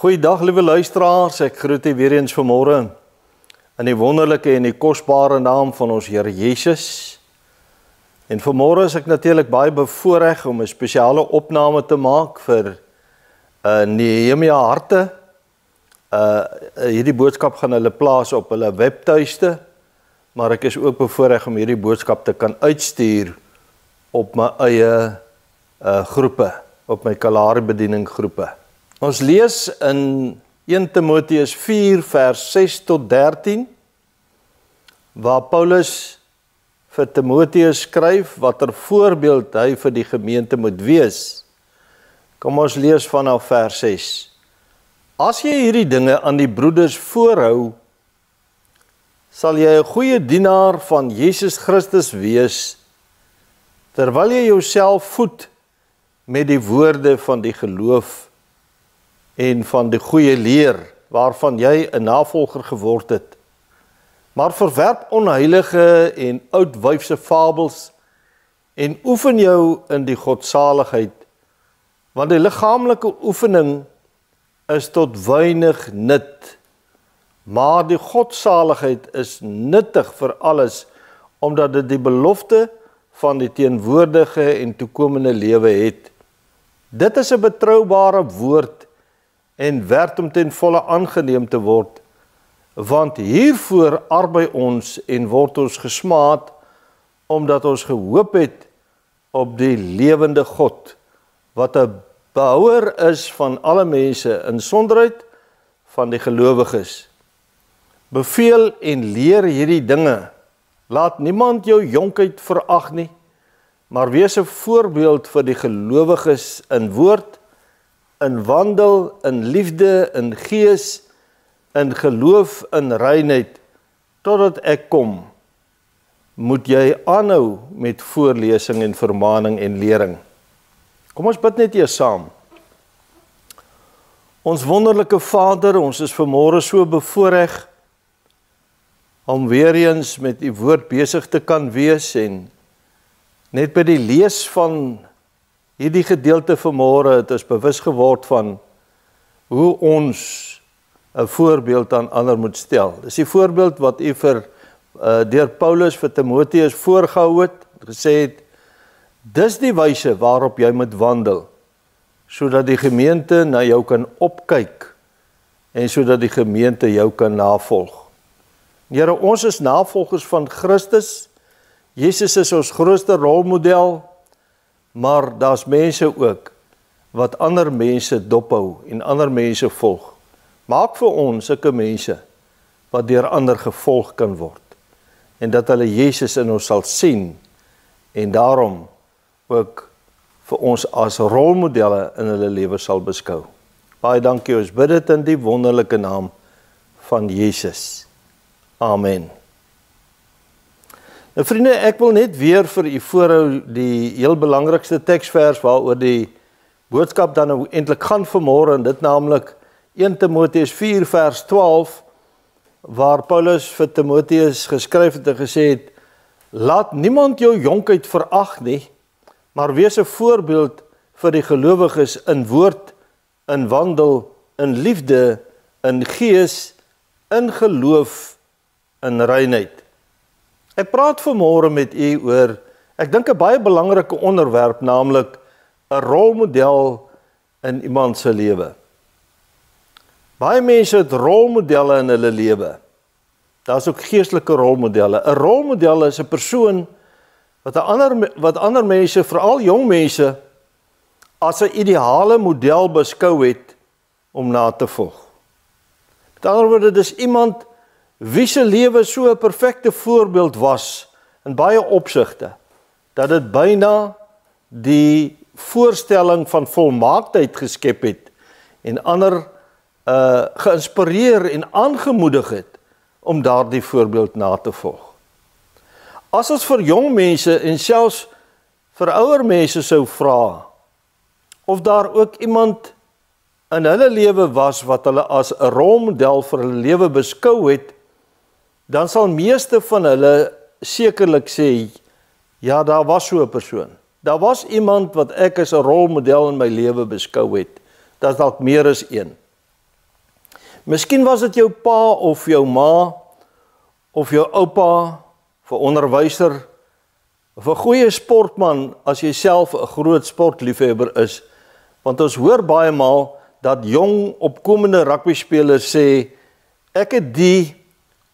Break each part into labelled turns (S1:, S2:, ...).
S1: Goeiedag liewe luisteraars, ek groet u weer eens vanmôre in die wonderlike en die kosbare naam van ons Here Jesus. En vanmôre is ek natuurlik baie bevoorreg om 'n spesiale opname te maak vir Nehemia Harte. Hierdie boodskap gaan hulle plaas op hulle webtuiste, maar ek is ook bevoorreg om hierdie boodskap te kan uitstuur op my eie groepe, op my Kalahari bediening groepe. Ons lees in 1 Timoteus 4 vers 6 tot 13, waar Paulus vir Timoteus skryf watter voorbeeld hy vir die gemeente moet wees. Kom ons lees vanaf vers 6. As jy hierdie dinge aan die broeders voorhou, sal jy 'n goeie dienaar van Jesus Christus wees, terwyl jy jouself voed met die woorde van die geloof en van die goeie leer, waarvan jy 'n navolger geword het. Maar verwerp onheilige en oudwyfse fabels en oefen jou in die godsaligheid, want die liggaamlike oefening is tot weinig nut, maar die godsaligheid is nuttig vir alles, omdat dit die belofte van die teenwoordige en toekomende lewe het. Dit is 'n betroubare woord en werd om ten volle aangeneem te word, want hiervoor arbei ons en word ons gesmaad, omdat ons gehoop het op die lewende God, wat 'n behouer is van alle mense, insonderheid van die gelowiges. Beveel en leer hierdie dinge, laat niemand jou jonkheid verag nie, maar wees 'n voorbeeld vir die gelowiges in woord, in wandel, in liefde, in gees, in geloof, in reinheid, totdat ek kom, moet jy aanhou met voorlesing en vermaning en lering. Kom ons bid net eers saam. Ons wonderlike Vader, ons is vanmôre so bevoorreg om weer eens met u woord besig te kan wees en net by die lees van hierdie gedeelte vanmôre het ons bewus geword van hoe ons 'n voorbeeld aan ander moet stel. Dis die voorbeeld wat u deur Paulus vir Timoteus voorgehou het, gesê het, dis die wyse waarop jy moet wandel, sodat die gemeente na jou kan opkyk en sodat die gemeente jou kan navolg. Here, ons is navolgers van Christus. Jesus is ons grootste rolmodel, maar daar's mense ook wat ander mense dophou en ander mense volg. Maak vir ons sulke mense wat deur ander gevolg kan word en dat hulle Jesus in ons sal sien en daarom ook vir ons as rolmodelle in hulle lewe sal beskou. Baie dankie, ons bid dit in die wonderlike naam van Jesus. Amen. Nou vriende, ek wil net weer vir u voorhou die heel belangrikste teksvers waaroor die boodskap dan nou eintlik gaan vanmôre, en dit naamlik 1 Timoteus 4 vers 12, waar Paulus vir Timoteus geskryf het en gesê het, laat niemand jou jonkheid verag nie, maar wees 'n voorbeeld vir die gelowiges in woord, in wandel, in liefde, in gees, in geloof, in reinheid. Ek praat vanmôre met u oor, ek dink 'n baie belangrike onderwerp, naamlik 'n rolmodel in iemand se lewe. Baie mense het rolmodelle in hulle lewe. Daar's ook geestelike rolmodelle. 'n Rolmodel is 'n persoon wat ander mense, veral jong mense, as 'n ideale model beskou het om na te volg. Met ander woorde, dis iemand wie se lewe so 'n perfekte voorbeeld was in baie opsigte, dat dit byna die voorstelling van volmaaktheid geskep het en ander geïnspireer en aangemoedig het om daardie voorbeeld na te volg. As ons vir jong mense en selfs vir ouer mense sou vra of daar ook iemand in hulle lewe was wat hulle as 'n rolmodel vir hulle lewe beskou het, dan sal meeste van hulle sekerlik sê, ja, daar was so 'n persoon. Daar was iemand wat ek as 'n rolmodel in my lewe beskou het. Dat is dalk meer as een. Miskien was dit jou pa of jou ma, of jou oupa, of 'n onderwyser, of 'n goeie sportman as jy self 'n groot sportliefhebber is. Want ons hoor baie maal dat jong opkomende rugbyspelers sê, ek het die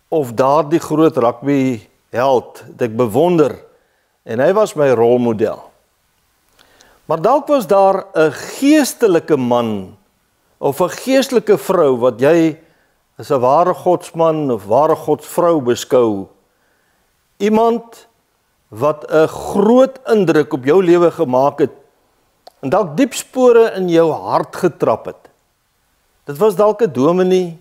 S1: of daardie groot rugbyheld wat ek bewonder, en hy was my rolmodel. Maar dalk was daar 'n geestelike man of 'n geestelike vrou wat jy as 'n ware godsman of ware godsvrou beskou. Iemand wat 'n groot indruk op jou lewe gemaak het en dalk diep spore in jou hart getrap het. Dit was dalk 'n dominee,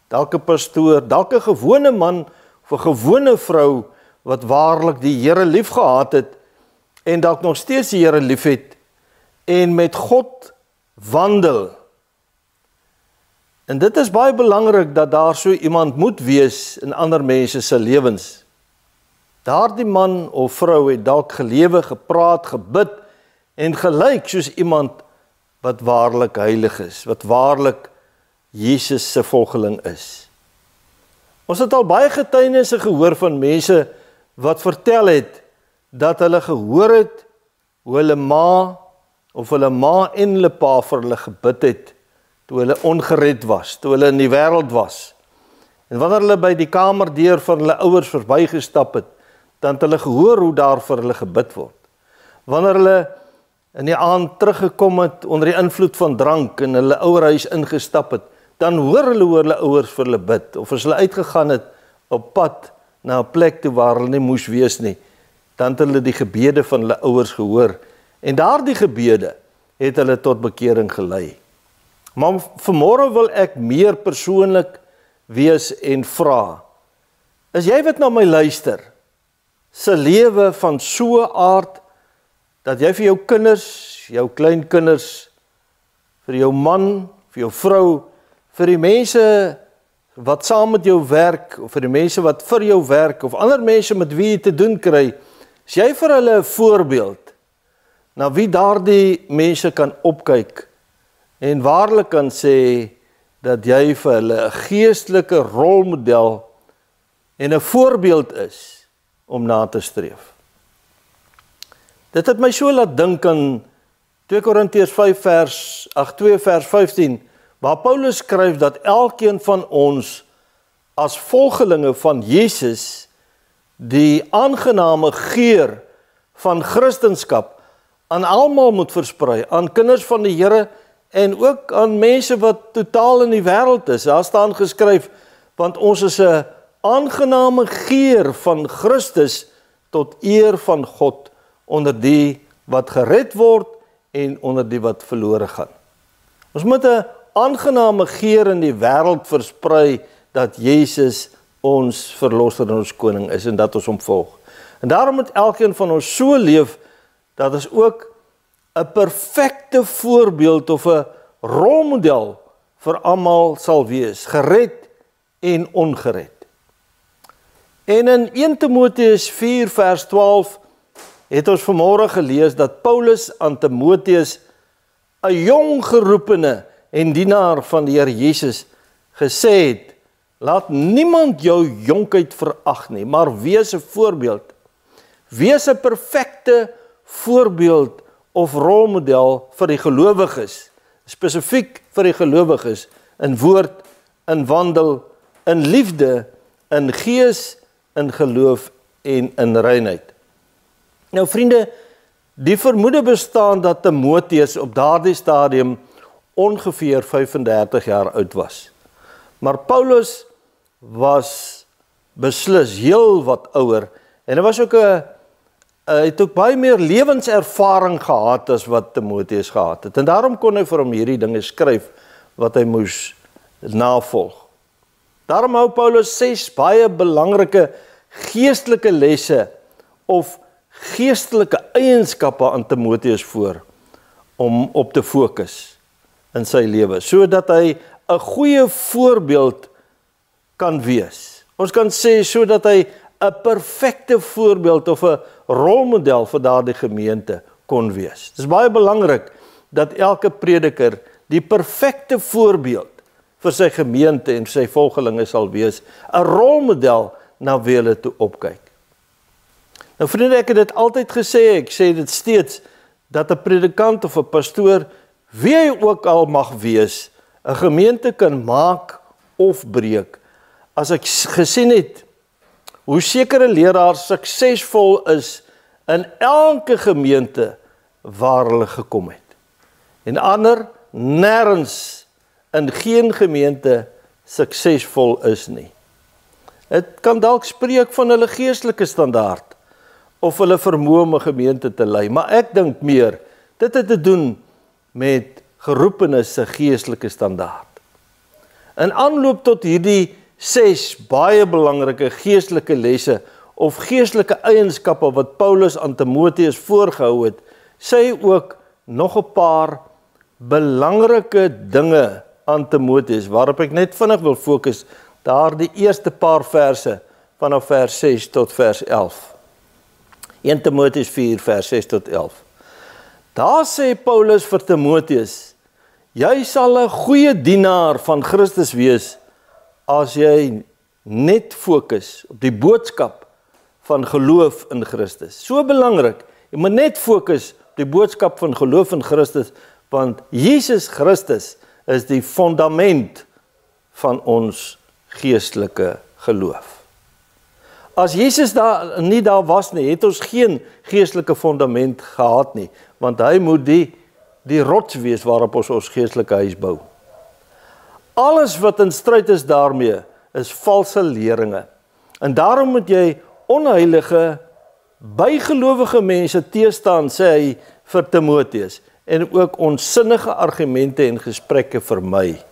S1: dalk 'n pastoor, dalk 'n gewone man of 'n gewone vrou wat waarlik die Here liefgehad het en dalk nog steeds die Here liefhet en met God wandel. En dit is baie belangrik dat daar so iemand moet wees in ander mense se lewens. Daardie man of vrou het dalk gelewe, gepraat, gebid en gelyk soos iemand wat waarlik heilig is, wat waarlik Jesus se volgeling is. Ons het al baie getuienisse gehoor van mense wat vertel het dat hulle gehoor het hoe hulle ma of hulle ma en hulle pa vir hulle gebid het toe hulle ongered was, toe hulle in die wêreld was. En wanneer hulle by die kamerdeur van hulle ouers verbygestap het, dan het hulle gehoor hoe daar vir hulle gebid word. Wanneer hulle in die aand teruggekom het onder die invloed van drank en hulle ouerhuis ingestap het, dan hoor hulle hoe hulle ouers vir hulle bid, of as hulle uitgegaan het op pad na 'n plek toe waar hulle nie moes wees nie, dan het hulle die gebede van hulle ouers gehoor, en daardie gebede het hulle tot bekering gelei. Maar vanmôre wil ek meer persoonlik wees en vra, is jy wat na my luister, se lewe van so 'n aard, dat jy vir jou kinders, jou kleinkinders, vir jou man, vir jou vrou, vir die mense wat saam met jou werk, of vir die mense wat vir jou werk, of ander mense met wie jy te doen kry, is jy vir hulle 'n voorbeeld, na wie daardie mense kan opkyk, en waarlik kan sê, dat jy vir hulle 'n geestelike rolmodel, en 'n voorbeeld is, om na te streef. Dit het my so laat dink aan 2 Korintiërs 2 vers 15, waar Paulus skryf dat elkeen van ons as volgelinge van Jesus die aangename geur van Christendom aan almal moet versprei, aan kinders van die Here en ook aan mense wat totaal in die wêreld is. Daar staan geskryf, want ons is 'n aangename geur van Christus tot eer van God onder die wat gered word en onder die wat verlore gaan. Ons moet 'n aangename geur in die wêreld versprei dat Jesus ons verlosser en ons koning is en dat ons hom volg. En daarom moet elkeen van ons so leef dat ons ook 'n perfekte voorbeeld of 'n rolmodel vir almal sal wees, gered en ongered. En in 1 Timoteus 4 vers 12 het ons vanmôre gelees dat Paulus aan Timoteus, 'n jong geroepene en dienaar van die Here Jesus, gesê het, laat niemand jou jonkheid verag nie, maar wees 'n voorbeeld. Wees 'n perfekte voorbeeld of rolmodel vir die gelowiges, spesifiek vir die gelowiges, in woord, in wandel, in liefde, in gees, in geloof en in reinheid. Nou vriende, die vermoede bestaan dat Timoteus op daardie stadium ongeveer 35 jaar oud was. Maar Paulus was beslis heel wat ouer en hy was ook het ook baie meer lewenservaring gehad as wat Timoteus gehad het. En daarom kon hy vir hom hierdie dinge skryf wat hy moes navolg. Daarom hou Paulus 6 baie belangrike geestelike lesse of geestelike eienskappe aan Timoteus voor om op te fokus in sy lewe, sodat hy 'n goeie voorbeeld kan wees. Ons kan sê sodat hy 'n perfekte voorbeeld of 'n rolmodel vir daardie gemeente kon wees. Dit is baie belangrik dat elke prediker die perfekte voorbeeld vir sy gemeente en sy volgelinge sal wees, 'n rolmodel na wie hulle toe opkyk. Nou vriende, ek het dit altyd gesê, ek sê dit steeds, dat 'n predikant of 'n pastoor, wie hy ook al mag wees, 'n gemeente kan maak of breek. As ek gesien het hoe sekere leraars suksesvol is in elke gemeente waar hulle gekom het. En ander nêrens in geen gemeente suksesvol is nie. Dit kan dalk spreek van hulle geestelike standaard of hulle vermoë om 'n gemeente te lei, maar ek dink meer dit het te doen met geroepenes se geestelike standaard. In aanloop tot hierdie 6 baie belangrike geestelike lesse of geestelike eienskappe wat Paulus aan Timoteus voorgehou het, sê hy ook nog 'n paar belangrike dinge aan Timoteus, waarop ek net vinnig wil fokus, daar die eerste paar verse vanaf vers 6 tot vers 11. 1 Timoteus 4 vers 6 tot 11. Daar sê Paulus vir Timoteus, jy sal 'n goeie dienaar van Christus wees as jy net fokus op die boodskap van geloof in Christus. So belangrik, jy moet net fokus op die boodskap van geloof in Christus, want Jesus Christus is die fundament van ons geestelike geloof. As Jesus nie daar was nie, het ons geen geestelike fundament gehad nie, want hy moet die rots wees waarop ons geestelike huis bou. Alles wat in stryd is daarmee, is valse leringe. En daarom moet jy onheilige, bygelowige mense teestaan, sê hy vir Timoteus, en ook onsinnige argumente en gesprekke vermy.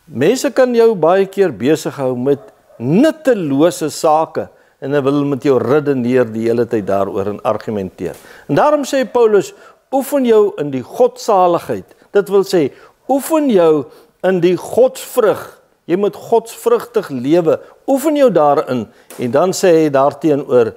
S1: Mense kan jou baie keer besig hou met nuttelose sake, en hulle wil met jou redeneer die hele tyd daaroor en argumenteer. En daarom sê Paulus, oefen jou in die godsaligheid. Dit wil sê, oefen jou in die godsvrug. Jy moet godsvrugtig lewe. Oefen jou daarin. En dan sê hy daarteenoor,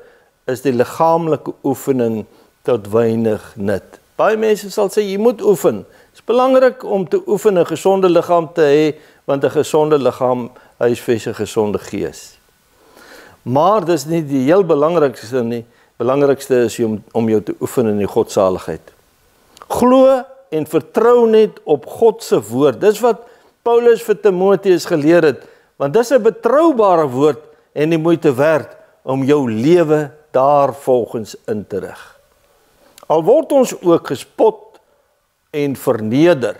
S1: is die liggaamlike oefening tot weinig nut. Baie mense sal sê, jy moet oefen. Het is belangrik om te oefen, 'n gesonde liggaam te hê, want 'n gesonde liggaam huisves 'n gesonde gees. Maar dis nie die heel belangrikste nie. Belangrikste is om jou te oefen in die godsaligheid. Glo en vertrou net op God se woord. Dis wat Paulus vir Timoteus geleer het, want dis 'n betroubare woord en die moeite werd om jou lewe daarvolgens in te rig. Al word ons ook gespot en verneder,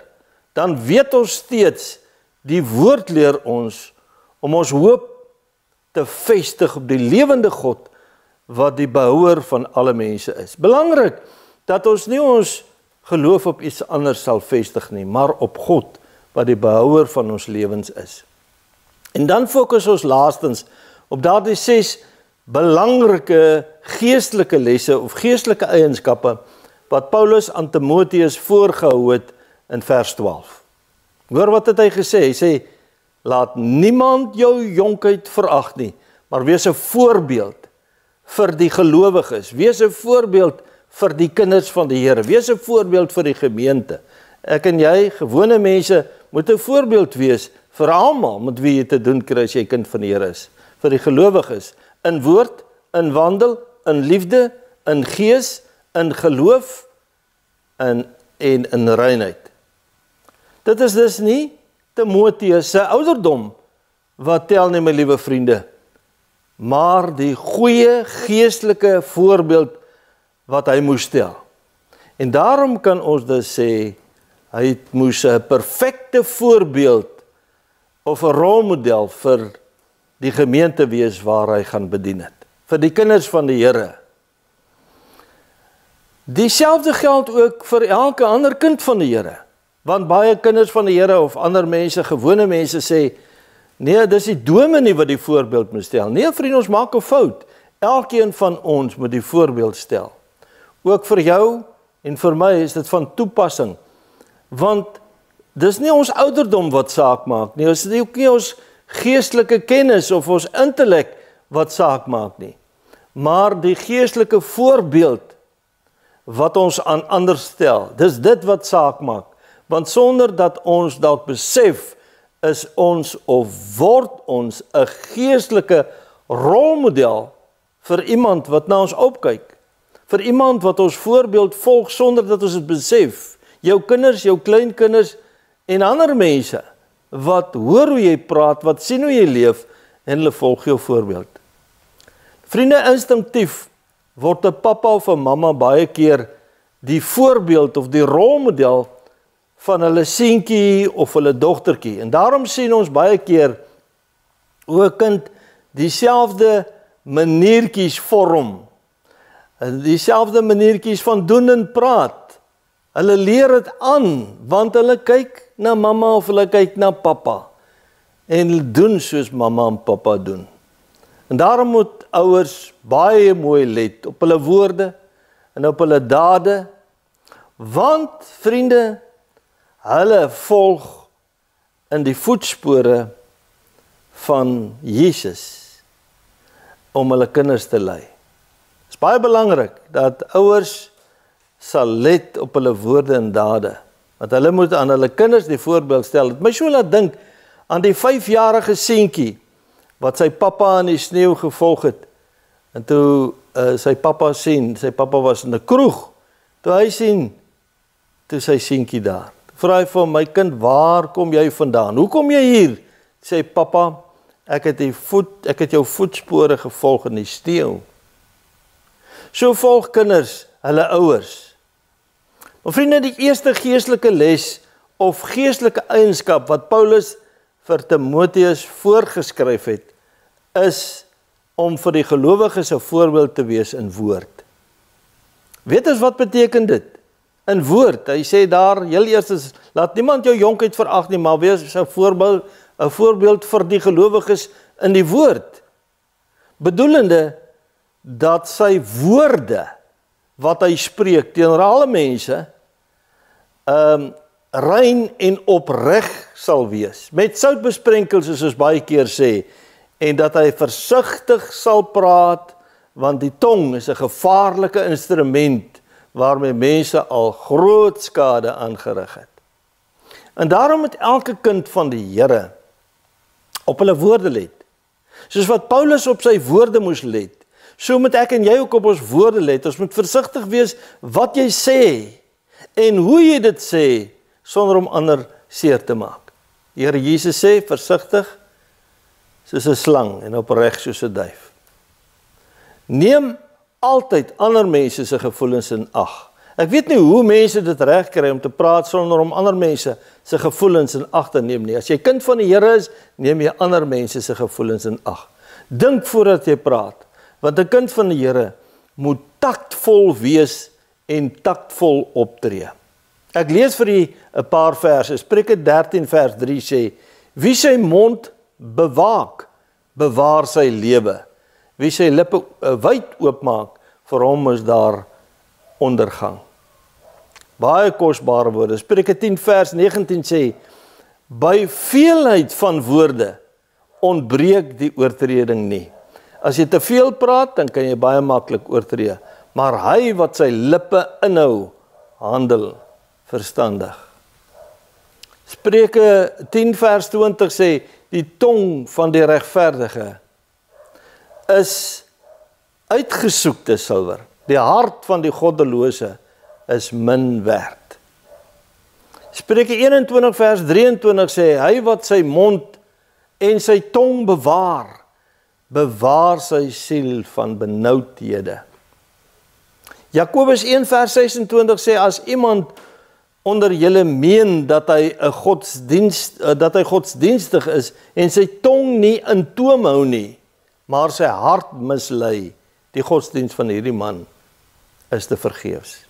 S1: dan weet ons steeds, die woord leer ons om ons hoop te vestig op die lewende God, wat die behouer van alle mense is. Belangrik dat ons nie ons geloof op iets anders sal vestig nie, maar op God, wat die behouer van ons lewens is. En dan fokus ons laastens op daardie 6 belangrike geestelike lesse of geestelike eienskappe wat Paulus aan Timoteus voorgehou het in vers 12. Hoor wat het hy gesê? Hy sê, laat niemand jou jonkheid verag nie, maar wees 'n voorbeeld vir die gelowiges, wees 'n voorbeeld vir die kinders van die Here, wees 'n voorbeeld vir die gemeente. Ek en jy, gewone mense, moet 'n voorbeeld wees vir almal met wie jy te doen kry as jy kind van die Here is, vir die gelowiges, in woord, in wandel, in liefde, in gees, in geloof en in reinheid. Dit is dus nie Timoteus se ouderdom wat tel nie, my liewe vriende, maar die goeie geestelike voorbeeld wat hy moes stel. En daarom kan ons dus sê, hy moes 'n perfekte voorbeeld of 'n rolmodel vir die gemeente wees waar hy gaan bedien het, vir die kinders van die Here. Dieselfde geld ook vir elke ander kind van die Here, want baie kinders van die Here of ander mense, gewone mense sê, nee, dis die dominee wat die voorbeeld moet stel. Nee, vriend, ons maak 'n fout. Elkeen van ons moet die voorbeeld stel. Ook vir jou en vir my is dit van toepassing, want dis nie ons ouderdom wat saak maak nie, dis nie ook nie ons geestelike kennis of ons intellek wat saak maak nie, maar die geestelike voorbeeld wat ons aan ander stel, dis dit wat saak maak, want sonder dat ons dalk besef is ons of word ons 'n geestelike rolmodel vir iemand wat na ons opkyk, vir iemand wat ons voorbeeld volg sonder dat ons dit besef, jou kinders, jou kleinkinders en ander mense, wat hoor hoe jy praat, wat sien hoe jy leef, en hulle volg jou voorbeeld. Vriende, instinktief word 'n pappa of 'n mamma baie keer die voorbeeld of die rolmodel van hulle seentjie of hulle dogtertjie. En daarom sien ons baie keer hoe 'n kind dieselfde maniertjies vorm, dieselfde maniertjies van doen en praat. Hulle leer dit aan, want hulle kyk na mamma of hulle kyk na pappa, en hulle doen soos mamma en pappa doen. En daarom moet ouers baie mooi let op hulle woorde en op hulle dade, want vriende, hulle volg in die voetspore van Jesus om hulle kinders te lei. Dit is baie belangrik dat ouers sal let op hulle woorde en dade, want hulle moet aan hulle kinders die voorbeeld stel. Het my so laat dink aan die 5-jarige seentjie wat sy pappa in die sneeu gevolg het, en toe sy pappa sien, sy pappa was in 'n kroeg, toe hy sien, toe sy seentjie daar. Vra hy vir hom, my kind, waar kom jy vandaan? Hoe kom jy hier? Sê pappa, ek het jou voetspore gevolg in die sneeu. So volg kinders hulle ouers. Maar vriende, die eerste geestelike les of geestelike eienskap wat Paulus vir Timoteus voorgeskryf het, is om vir die gelowiges 'n voorbeeld te wees in woord. Weet ons wat beteken dit? In woord, hy sê daar, heel eers, laat niemand jou jonkheid verag nie, maar wees 'n voorbeeld vir die gelowiges in die woord. Bedoelende dat sy woorde wat hy spreek teenoor alle mense rein en opreg sal wees, met sout besprenkel, soos ons baie keer sê, en dat hy versigtig sal praat, want die tong is 'n gevaarlike instrument waarmee mense al groot skade aangerig het. En daarom moet elke kind van die Here op hulle woorde let. Soos wat Paulus op sy woorde moes let, so moet ek en jy ook op ons woorde let. Ons moet versigtig wees wat jy sê en hoe jy dit sê, sonder om ander seer te maak. Die Here Jesus sê, versigtig soos 'n slang en opreg soos 'n duif. Neem altyd ander mense se gevoelens in ag. Ek weet nie hoe mense dit reg kry om te praat sonder om ander mense se gevoelens in ag te neem nie. As jy kind van die Here is, neem jy ander mense se gevoelens in ag. Dink voordat jy praat, want 'n kind van die Here moet taktvol wees en taktvol optree. Ek lees vir u 'n paar verse. Spreuke 13 vers 3 sê, wie sy mond bewaak, bewaar sy lewe. Wie sy lippe wyd oopmaak, vir hom is daar ondergang. Baie kosbare woorde. Spreuke 10 vers 19 sê, by veelheid van woorde ontbreek die oortreding nie. As jy te veel praat, dan kan jy baie maklik oortree. Maar hy wat sy lippe inhou, handel verstandig. Spreuke 10 vers 20 sê, die tong van die regverdige is uitgesoekte silwer. Die hart van die goddelose is min werd. Spreuke 21 vers 23 sê, hy wat sy mond en sy tong bewaar, bewaar sy siel van benoudhede. Jakobus 1 vers 26 sê, as iemand onder julle meen dat hy godsdienstig is en sy tong nie in toom hou nie, maar sy hart mislei, die godsdienst van hierdie man is te vergeefs.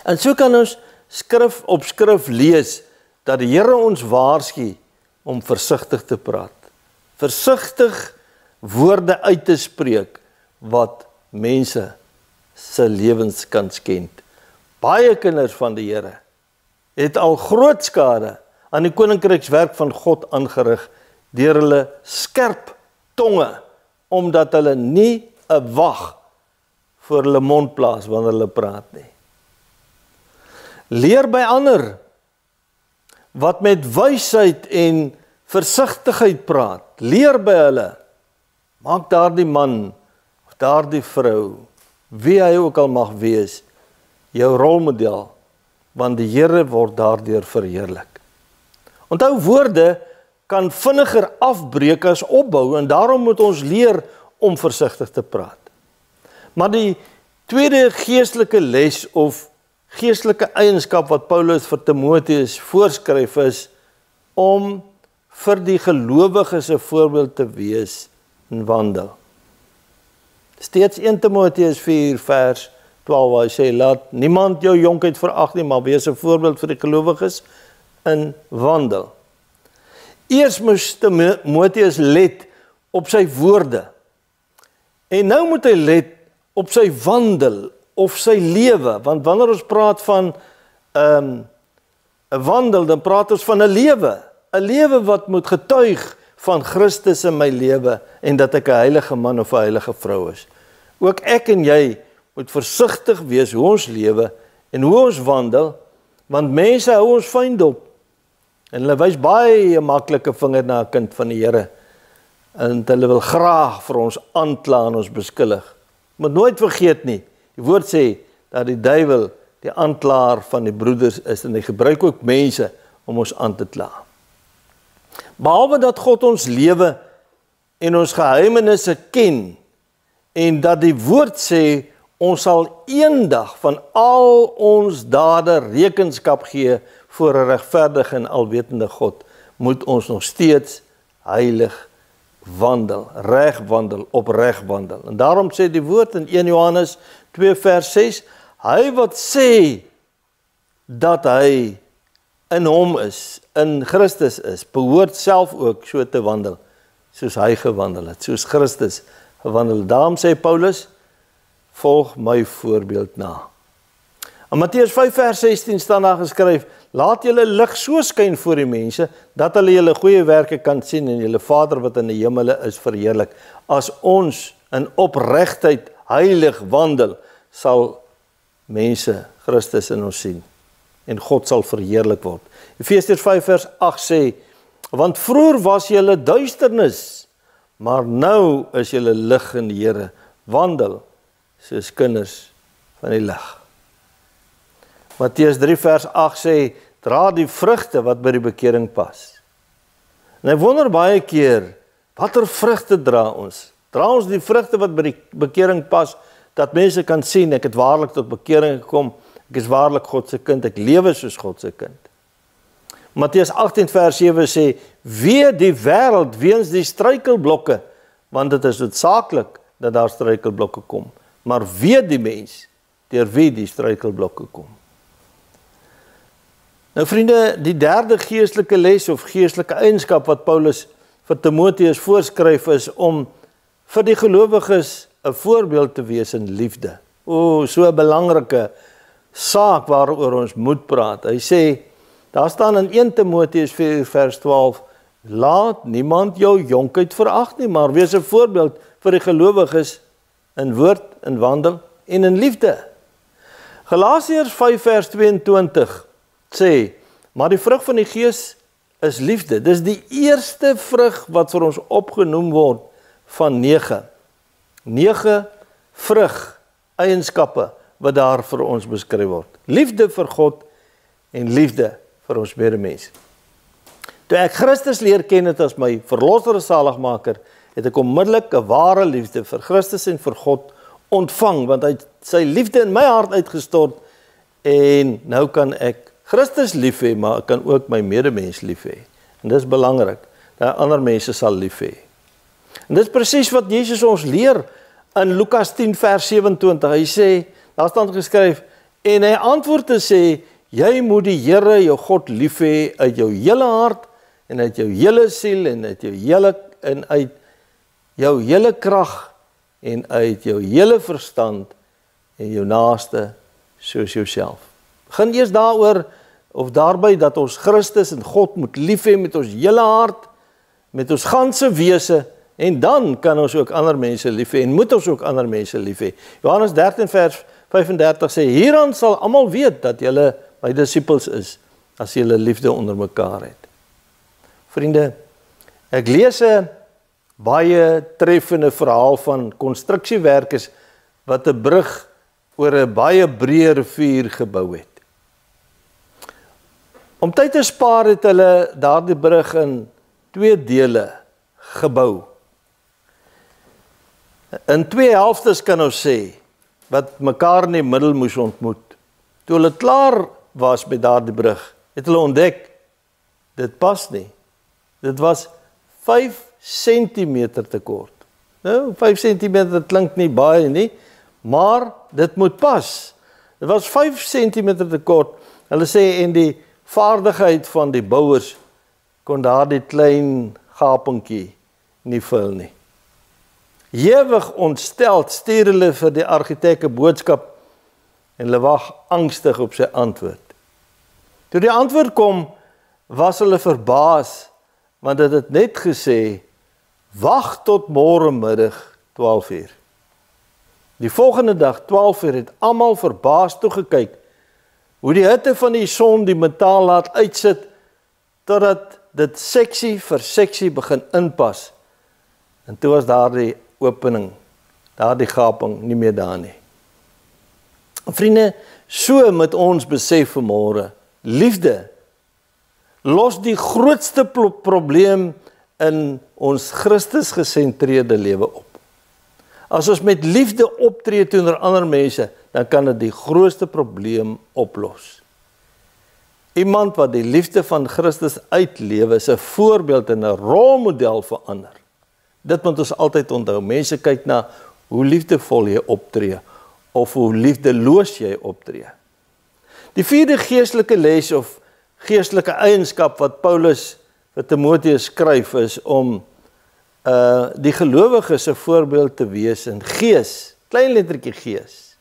S1: En so kan ons skrif op skrif lees dat die Here ons waarsku om versigtig te praat. Versigtig woorde uit te spreek wat mense se lewens kan skend. Baie kinders van die Here het al groot skade aan die koninkrykswerk van God aangerig deur hulle skerp tonge, omdat hulle nie 'n wag voor hulle mond plaas wanneer hulle praat nie. Leer by ander wat met wysheid en versigtigheid praat. Leer by hulle. Maak daardie man of daardie vrou, wie hy ook al mag wees, jou rolmodel, want die Here word daardeur verheerlik. Onthou, woorde kan vinniger afbreek as opbou, en daarom moet ons leer om versigtig te praat. Maar die tweede geestelike les of geestelike eienskap wat Paulus vir Timoteus voorskryf is om vir die gelowiges 'n voorbeeld te wees in wandel. Steeds 1 Timoteus 4 vers 12 waar hy sê, laat niemand jou jonkheid verag nie, maar wees 'n voorbeeld vir die gelowiges in wandel. Eers moes Timoteus let op sy woorde. En nou moet hy let op sy wandel of sy lewe, want wanneer ons praat van 'n wandel, dan praat ons van 'n lewe wat moet getuig van Christus in my lewe en dat ek 'n heilige man of 'n heilige vrou is. Ook ek en jy moet versigtig wees hoe ons lewe en hoe ons wandel, want mense hou ons fyn dop en hulle wys baie maklike vinger na 'n kind van die Here en hulle wil graag vir ons aankla en ons beskuldig. Moet nooit vergeet nie, die woord sê dat die duiwel die aanklaer van die broeders is en hy gebruik ook mense om ons aan te kla. Behalwe dat God ons lewe en ons geheimenisse ken en dat die woord sê ons sal eendag van al ons dade rekenskap gee voor 'n regverdige en alwetende God, moet ons nog steeds heilig wandel, reg wandel, opreg wandel. En daarom sê die woord in 1 Johannes 2 vers 6, hy wat sê dat hy in hom is, in Christus is, behoort self ook so te wandel, soos hy gewandel het, soos Christus gewandel. Daarom sê Paulus, volg my voorbeeld na. In Matteus 5 vers 16 staan daar geskryf, laat julle lig so skyn voor die mense, dat hulle julle goeie werke kan sien en julle Vader wat in die hemele is verheerlik. As ons in opregtheid heilig wandel, sal mense Christus in ons sien en God sal verheerlik word. Efesiërs 5 vers 8 sê, want vroeër was julle duisternis, maar nou is julle lig in die Here, wandel soos kinders van die lig. Matteus 3 vers 8 sê, dra die vrugte wat by die bekering pas. En ek wonder baie keer, watter vrugte dra ons? Dra ons die vrugte wat by die bekering pas, dat mense kan sien, ek het waarlik tot bekering gekom, ek is waarlik God se kind, ek lewe soos God se kind. Matteus 18 vers 7 sê, wee die wêreld weens die struikelblokke, want dit is noodsaaklik dat daar struikelblokke kom, maar wee die mens, deur wie die struikelblokke kom. Nou vriende, die derde geestelike les of geestelike eienskap wat Paulus vir Timoteus voorskryf is om vir die gelowiges 'n voorbeeld te wees in liefde. O, so 'n belangrike saak waaroor ons moet praat. Hy sê, daar staan in 1 Timoteus 4 vers 12, laat niemand jou jonkheid verag nie, maar wees 'n voorbeeld vir die gelowiges in woord, in wandel en in liefde. Galasiërs 5 vers 22 sê, maar die vrug van die Gees is liefde. Dis die eerste vrug wat vir ons opgenoem word van 9. 9 vrug, eienskappe wat daar vir ons beskryf word. Liefde vir God en liefde vir ons medemens. Toe ek Christus leer ken het as my verlosser en saligmaker, het ek onmiddellik 'n ware liefde vir Christus en vir God ontvang, want hy het sy liefde in my hart uitgestort en nou kan ek Christus lief hê, maar ek kan ook my medemens lief hê. En dis belangrik, dat ander mense sal lief hê. En dis presies wat Jesus ons leer in Lukas 10 vers 27. Hy sê, daar staan geskryf, en hy antwoord te sê, jy moet die Here jou God lief hê uit jou hele hart en uit jou hele siel en uit jou hele krag en uit jou hele verstand en jou naaste soos jouself. Begin eers daaroor of daarby dat ons Christus en God moet lief hê met ons hele hart, met ons ganse wese, en dan kan ons ook ander mense lief hê en moet ons ook ander mense lief hê. Johannes 13 vers 35 sê, hieraan sal almal weet dat julle my disippels is, as julle liefde onder mekaar het. Vriende, ek lees 'n baie treffende verhaal van konstruksiewerkers wat 'n brug oor 'n baie breë rivier gebou het. Om tyd te spaar het hulle daardie brug in 2 dele gebou. In 2 helftes kan ons sê, wat mekaar in die middel moes ontmoet. Toe hulle klaar was met daardie brug, het hulle ontdek, dit pas nie. Dit was 5 centimeter te kort. Nou, 5 centimeter klink nie baie nie, maar dit moet pas. Dit was 5 centimeter te kort. Hulle sê, en die vaardigheid van die bouers kon daardie klein gapingkie nie vul nie. Ewig ontsteld stuur hulle vir die argitek 'n boodskap en hulle wag angstig op sy antwoord. Toe die antwoord kom, was hulle verbaas, want dit het net gesê, wag tot môre middag 12:00. Die volgende dag 12:00 het almal verbaas toegekyk hoe die hitte van die son die metaal laat uitsit totdat dit seksie vir seksie begin inpas. En toe was daardie opening, daardie gaping nie meer daar nie. Vriende, so moet ons besef vanmôre, liefde los die grootste probleem in ons Christus gesentreerde lewe op. As ons met liefde optree teenoor ander mense, dan kan dit die grootste probleem oplos. Iemand wat die liefde van Christus uitlewe, is 'n voorbeeld en 'n rolmodel vir ander. Dit moet ons altyd onthou. Mense kyk na hoe liefdevol jy optree, of hoe liefdeloos jy optree. Die 4de geestelike les of geestelike eienskap wat Paulus vir Timoteus skryf is om die gelowiges 'n voorbeeld te wees in gees, klein lettertjie gees.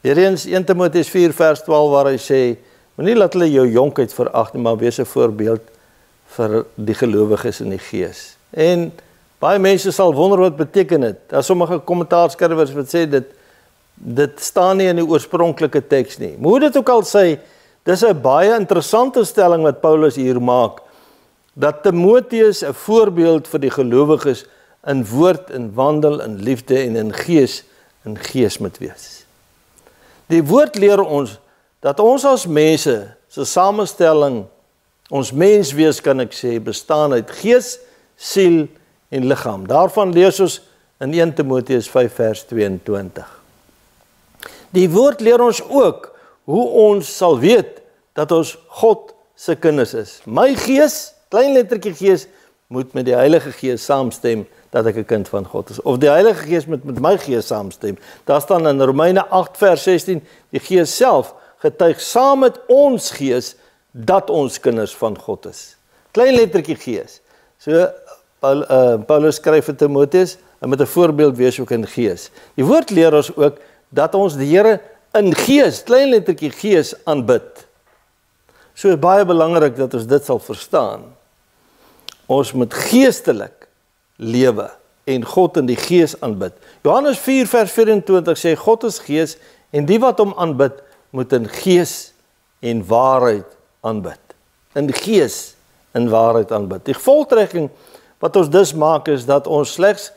S1: Hiereens 1 Timoteus 4 vers 12 waar hy sê, moenie laat hulle jou jonkheid verag nie, maar wees 'n voorbeeld vir die gelowiges in die gees. En baie mense sal wonder wat beteken dit. Daar sommige kommentaarskrywers wat sê dit staan nie in die oorspronklike teks nie. Maar hoe dit ook al sê, dis 'n baie interessante stelling wat Paulus hier maak, dat Timoteus 'n voorbeeld vir die gelowiges in woord, in wandel, in liefde en in gees moet wees. Die woord leer ons dat ons as mense se samestelling, ons menswees kan ek sê, bestaan uit gees, siel en liggaam. Daarvan lees ons in 1 Timoteus 5 vers 22. Die woord leer ons ook hoe ons sal weet dat ons God se kinders is. My gees, klein lettertjie gees, moet met die Heilige Gees saamstem dat ek 'n kind van God is. Of die Heilige Gees moet met my gees saamstem. Daar staan in Romeine 8 vers 16, die Gees self getuig saam met ons gees dat ons kinders van God is. Klein lettertjie gees. So Paulus skryf vir Timoteus, en met 'n voorbeeld wees ook in gees. Die woord leer ons ook dat ons die Here in gees, klein lettertjie gees, aanbid. So is baie belangrik dat ons dit sal verstaan. Ons moet geestelik lewe en God in die gees aanbid. Johannes 4 vers 24 sê, God is gees en die wat hom aanbid, moet in gees en waarheid aanbid. In gees en waarheid aanbid. Die gevolgtrekking wat ons dus maak is dat ons slegs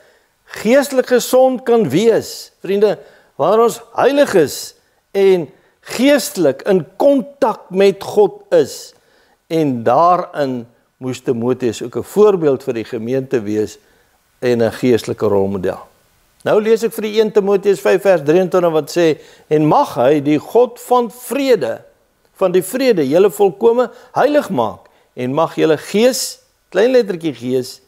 S1: geestelik gesond kan wees. Vriende, wanneer ons heilig is en geestelik in kontak met God is, en daarin moes Timoteus ook 'n voorbeeld vir die gemeente wees en 'n geestelike rolmodel. Nou lees ek vir die 1 Timoteus 5 vers 23 wat sê, en mag hy die God van vrede, van die vrede, julle volkome heilig maak, en mag julle gees, klein lettertjie gees,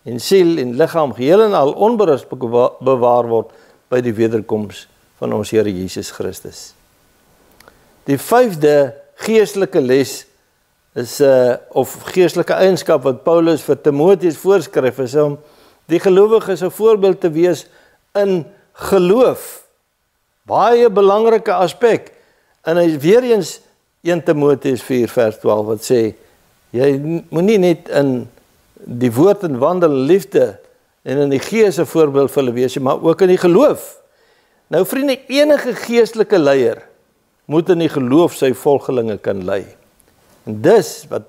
S1: en siel en liggaam geheel en al onberispelik bewaar word by die wederkoms van ons Here Jesus Christus. Die 5de geestelike les is of geestelike eienskap wat Paulus vir Timoteus voorskryf is om die gelowiges 'n voorbeeld te wees in geloof. Baie belangrike aspek. En hy weer eens 1 Timoteus 4 vers 12 wat sê, jy moenie net in die woord en wandel liefde en in die gees 'n voorbeeld vir hulle wees, maar ook in die geloof. Nou vriende, enige geestelike leier moet in die geloof sy volgelinge kan lei. En dis wat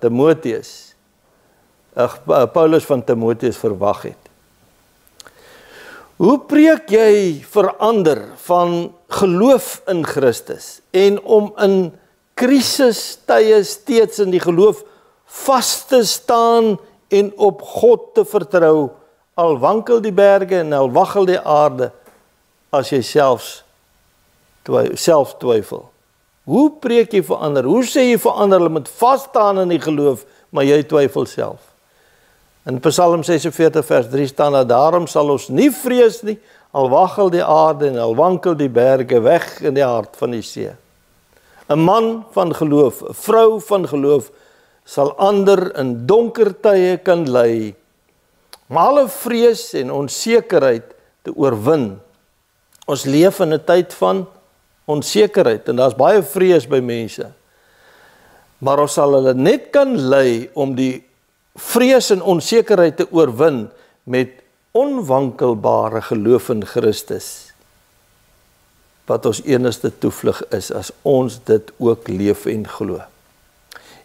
S1: Paulus van Timoteus verwag het. Hoe preek jy verander van geloof in Christus en om in krisistye steeds in die geloof vas te staan en op God te vertrou, al wankel die berge en al waggel die aarde, as jy self twyfel? Hoe preek jy verander? Hoe sê jy verander? Hulle moet vas staan in die geloof, maar jy twyfel self. In Psalm 46 vers 3 staan dat daarom sal ons nie vrees nie, al waggel die aarde en al wankel die berge weg in die hart van die see. 'n man van geloof, 'n vrou van geloof, sal ander in donker tye kan lei, om alle vrees en onsekerheid te oorwin. Ons leef in 'n tyd van onsekerheid en daar's baie vrees by mense. Maar ons sal hulle net kan lei om die vrees en onsekerheid te oorwin met onwankelbare geloof in Christus, wat ons enigste toevlug is as ons dit ook leef en glo.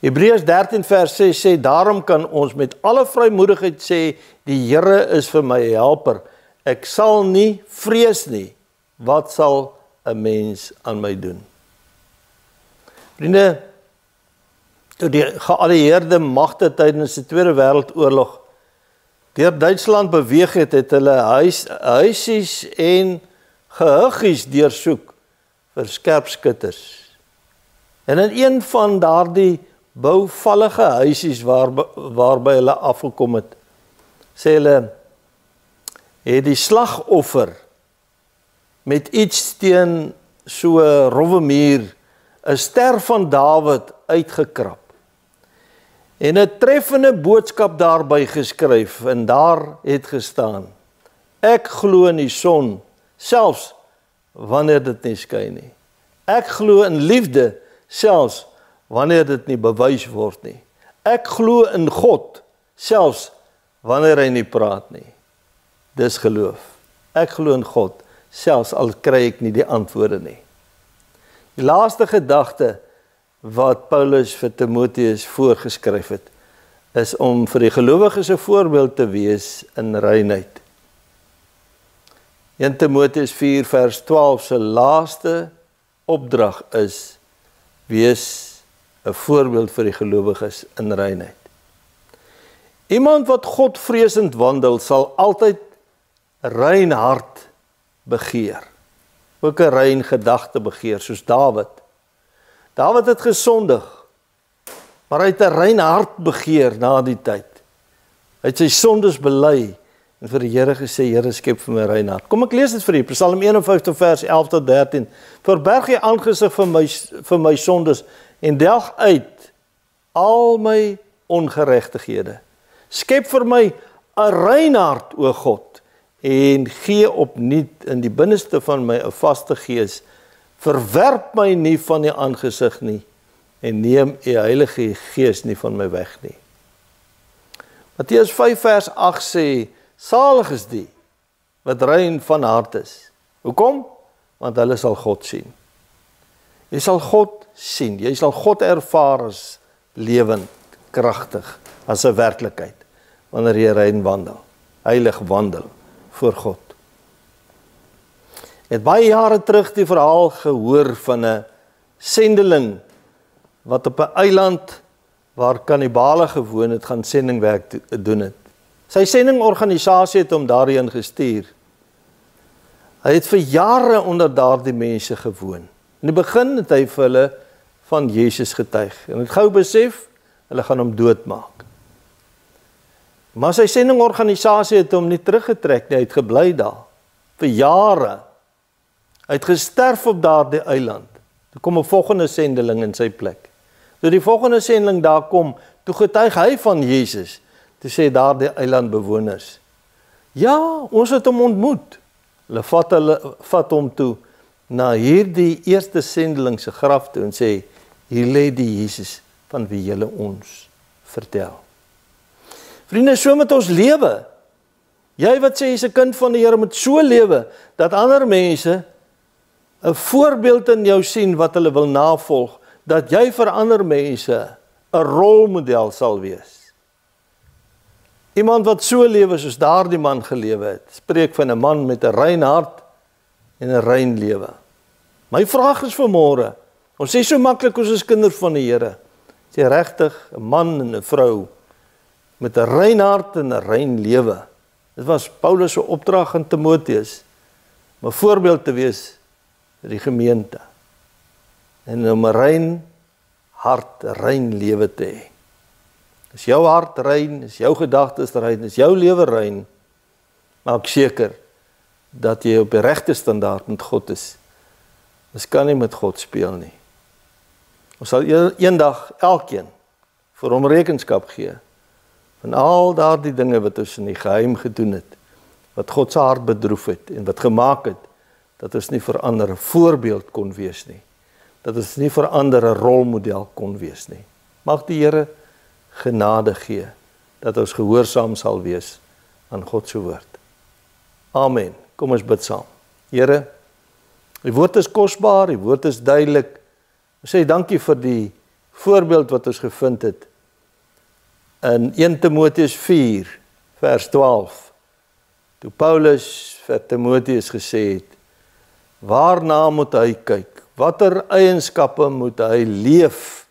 S1: Hebreërs 13 vers 6 sê, daarom kan ons met alle vrymoedigheid sê, die Here is vir my helper, ek sal nie vrees nie, wat sal 'n mens aan my doen? Vriende, toe die geallieerde magte tydens die Tweede Wêreldoorlog deur Duitsland beweeg het, het hulle huisies en gehuggies deursoek vir skerpskutters. En in een van daardie bouvallige huisies waarby hulle afgekom het, sê hulle, het die slagoffer met iets teen so 'n rowwe muur 'n ster van Dawid uitgekrap. En 'n treffende boodskap daarby geskryf, en daar het gestaan, ek glo in die son, selfs wanneer dit nie skyn nie. Ek glo in liefde, selfs wanneer dit nie bewys word nie. Ek glo in God, selfs wanneer hy nie praat nie. Dis geloof. Ek glo in God, selfs al kry ek nie die antwoorde nie. Die laaste gedagte wat Paulus vir Timoteus voorgeskryf het, is om vir die gelowiges 'n voorbeeld te wees in reinheid. 1 Timoteus 4 vers 12 se laaste opdrag is, wees 'n voorbeeld vir die gelowiges in reinheid. Iemand wat Godvreesend wandel, sal altyd rein hart begeer. Ook 'n rein gedagte begeer, soos Dawid. Dawid het gesondig, maar hy het 'n rein hart begeer na die tyd. Hy het sy sondes bely en vir die Here gesê, Here, skep vir my 'n rein hart. Kom ek lees dit vir u, Psalm 51 vers 11 tot 13. Verberg u aangesig vir my sondes en delg uit al my ongeregtighede. Skep vir my 'n rein hart, o God, en gee opnuut in die binneste van my 'n vaste gees. Verwerp my nie van die aangesig nie, en neem u Heilige Gees nie van my weg nie. Matteus 5 vers 8 sê, salig is die wat rein van hart is. Hoekom? Want hulle sal God sien. Jy sal God sien, jy sal God ervaar as lewend, kragtig, as 'n werklikheid, wanneer jy rein wandel, heilig wandel voor God. Ek het baie jare terug die verhaal gehoor van 'n sendeling wat op 'n eiland waar kannibale gewoon het, gaan sendingwerk doen het. Sy sendingorganisasie het hom daarheen gestuur. Hy het vir jare onder daardie mense gewoon. In die begin het hy vir hulle van Jesus getuig en het gou besef, hulle gaan hom doodmaak. Maar sy sendingorganisasie het hom nie teruggetrek nie, hy het gebly daar, vir jare. Hy het gesterf op daardie eiland. Toe kom 'n volgende sendeling in sy plek. Toe die volgende sendeling daar kom, toe getuig hy van Jesus. Toe sê daardie eilandbewoners, ja, ons het hom ontmoet. Hulle vat hom toe na hierdie eerste sendeling se graf toe en sê, hier lê die Jesus van wie julle ons vertel. Vriende, so met ons lewe. Jy wat sê jy's 'n kind van die Here, moet so lewe dat ander mense 'n voorbeeld in jou sien wat hulle wil navolg, dat jy vir ander mense 'n rolmodel sal wees. Iemand wat so lewe soos daardie man gelewe het, spreek van 'n man met 'n rein hart en 'n rein lewe. My vraag is vanmôre, ons sê so maklik ons is kinders van die Here. Is jy regtig 'n man en 'n vrou met 'n rein hart en 'n rein lewe? Dit was Paulus se opdrag aan Timoteus, om 'n voorbeeld te wees vir die gemeente. En om 'n rein hart, 'n rein lewe te hê. Is jou hart rein, is jou gedagtes rein, is jou lewe rein, maak seker dat jy op die regte standaard met God is. Ons kan nie met God speel nie. Ons sal eendag elkeen vir hom rekenskap gee van al daardie dinge wat ons in die geheim gedoen het, wat God se hart bedroef het en wat gemaak het dat ons nie vir ander 'n voorbeeld kon wees nie. Dat ons nie vir ander 'n rolmodel kon wees nie. Mag die Here genade gee dat ons gehoorsaam sal wees aan God se woord. Amen. Kom ons bid saam. Here, die woord is kosbaar, die woord is duidelik. Ons sê dankie vir die voorbeeld wat ons gevind het in 1 Timoteus 4 vers 12. Toe Paulus vir Timoteus gesê het, waarna moet hy kyk? Watter eienskappe moet hy leef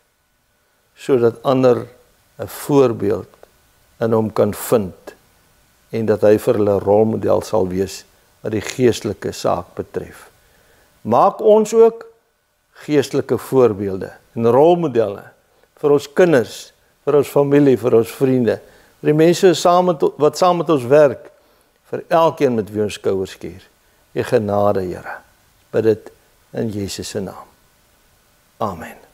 S1: sodat ander 'n voorbeeld in hom kan vind en dat hy vir hulle rolmodel sal wees wat die geestelike saak betref. Maak ons ook geestelike voorbeelde en rolmodelle vir ons kinders, vir ons familie, vir ons vriende, vir die mense wat saam met ons werk, vir elkeen met wie ons skouers skuur. U genade, Here. Bid dit in Jesus se naam. Amen.